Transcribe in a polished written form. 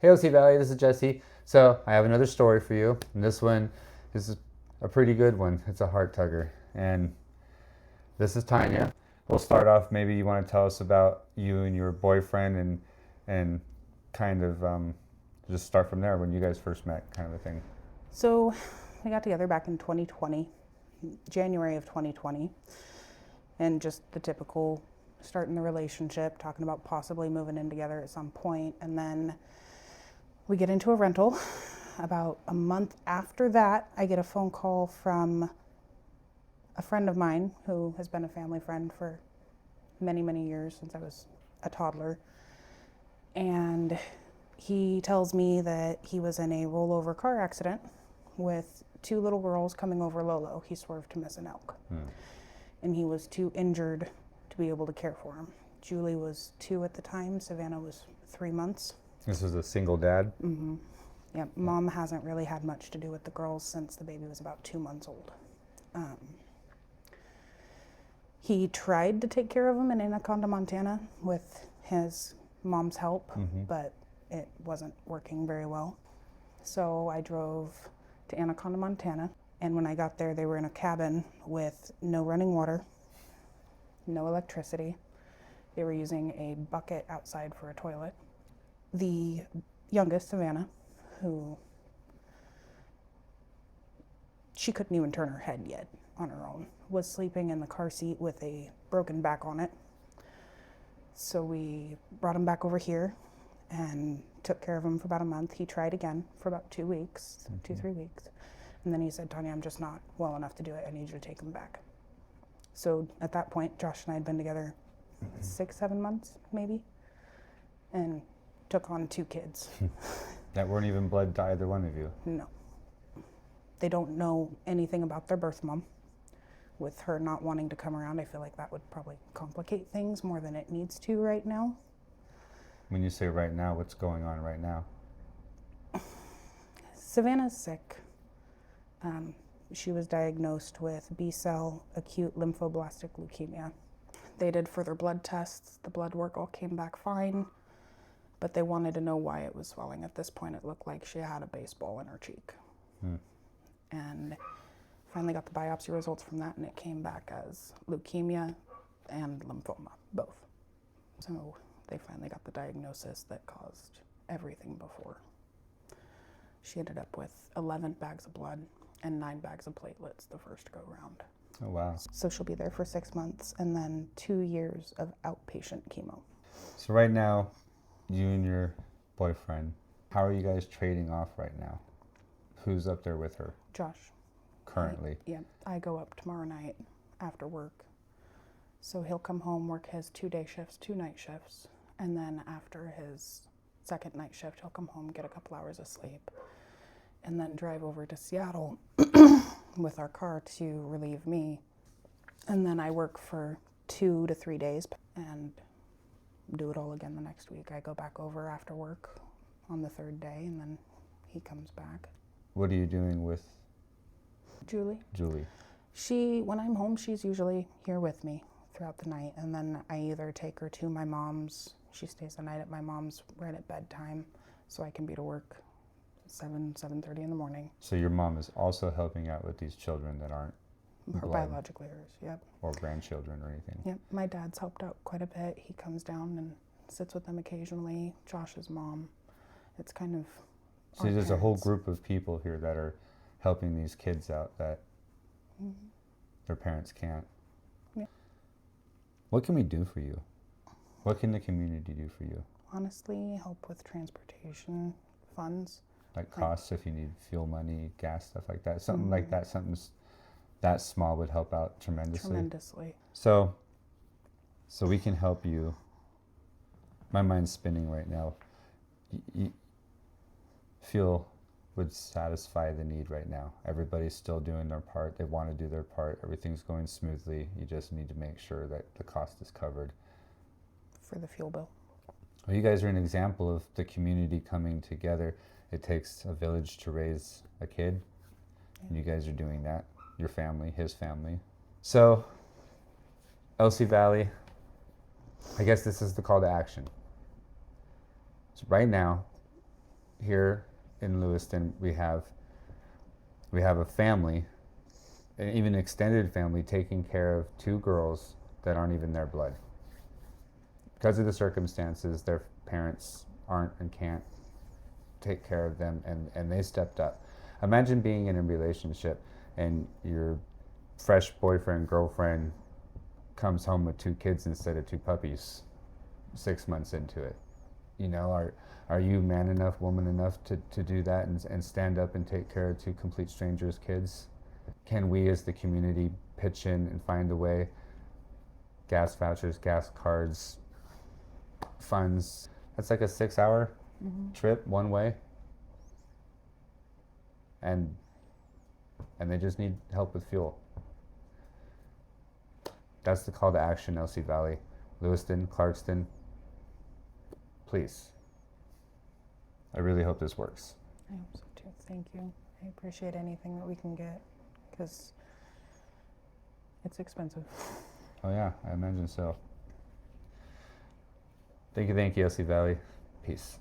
Hey OC Valley, this is Jesse. So I have another story for you, and this one is a pretty good one. It's a heart tugger, and this is Tanya. We'll start off. Maybe you want to tell us about you and your boyfriend, and kind of just start from there when you guys first met, kind of a thing. So we got together back in 2020, January of 2020, and just the typical starting the relationship, talking about possibly moving in together at some point, and then we get into a rental. About a month after that, I get a phone call from a friend of mine who has been a family friend for many, many years since I was a toddler. And he tells me that he was in a rollover car accident with two little girls coming over Lolo. He swerved to miss an elk. And he was too injured to be able to care for him. Julie was 2 at the time. Savannah was 3 months. This is a single dad. Yep. Mom hasn't really had much to do with the girls since the baby was about 2 months old. He tried to take care of them in Anaconda, Montana with his mom's help, but it wasn't working very well. So I drove to Anaconda, Montana, and when I got there, they were in a cabin with no running water, no electricity. They were using a bucket outside for a toilet. The youngest, Savannah, who she couldn't even turn her head yet on her own, was sleeping in the car seat with a broken back on it. So we brought him back over here and took care of him for about a month. He tried again for about 2 weeks, 2-3 weeks. And then he said, Tanya, I'm just not well enough to do it. I need you to take him back. So at that point, Josh and I had been together 6-7 months, maybe, and took on 2 kids. That weren't even blood to either one of you. No. They don't know anything about their birth mom. With her not wanting to come around, I feel like that would probably complicate things more than it needs to right now. When you say right now, what's going on right now? Savannah's sick. She was diagnosed with B-cell acute lymphoblastic leukemia. They did further blood tests. The blood work all came back fine, but they wanted to know why it was swelling. At this point, it looked like she had a baseball in her cheek. And finally got the biopsy results from that, and it came back as leukemia and lymphoma, both. So they finally got the diagnosis that caused everything before. She ended up with 11 bags of blood and 9 bags of platelets the first go round. Oh, wow. So she'll be there for 6 months and then 2 years of outpatient chemo. So right now, you and your boyfriend, how are you guys trading off right now? Who's up there with her Josh. currently? I go up tomorrow night after work. So he'll come home, work his 2-day shifts, 2 night shifts, and then after his second night shift, he'll come home, get a couple hours of sleep, and then drive over to Seattle with our car to relieve me. And then I work for 2 to 3 days and do it all again the next week. I go back over after work on the 3rd day, and then he comes back. What are you doing with Julie? When I'm home, she's usually here with me throughout the night, and then I either take her to my mom's. She stays the night at my mom's right at bedtime, so I can be to work 7:30 in the morning. So your mom is also helping out with these children that aren't Her biologically hers, yep. Or grandchildren or anything? Yep, my dad's helped out quite a bit. He comes down and sits with them occasionally. Josh's mom. It's kind of See, there's a whole group of people here that are helping these kids out that their parents can't. Yeah. What can we do for you? What can the community do for you? Honestly, help with transportation funds. Like costs, if you need fuel money, gas, stuff like that. Something like that, something that small would help out tremendously. So we can help you. My mind's spinning right now. Fuel would satisfy the need right now. Everybody's still doing their part. They want to do their part. Everything's going smoothly. You just need to make sure that the cost is covered. For the fuel bill. Well, you guys are an example of the community coming together. It takes a village to raise a kid. And you guys are doing that. Your family, his family. So, LC Valley, I guess this is the call to action. So right now, here in Lewiston, we have a family, and even an extended family, taking care of two girls that aren't even their blood. Because of the circumstances, their parents aren't and can't take care of them, and they stepped up. Imagine being in a relationship and your fresh boyfriend, girlfriend comes home with two kids instead of two puppies 6 months into it. You know, are you man enough, woman enough to do that and stand up and take care of two complete strangers' kids? Can we as the community pitch in and find a way? Gas vouchers, gas cards, funds. That's like a 6-hour trip one way. And they just need help with fuel. That's the call to action, LC Valley. Lewiston, Clarkston, please. I really hope this works. I hope so too. Thank you. I appreciate anything that we can get because it's expensive. Oh yeah, I imagine so. Thank you, LC Valley. Peace.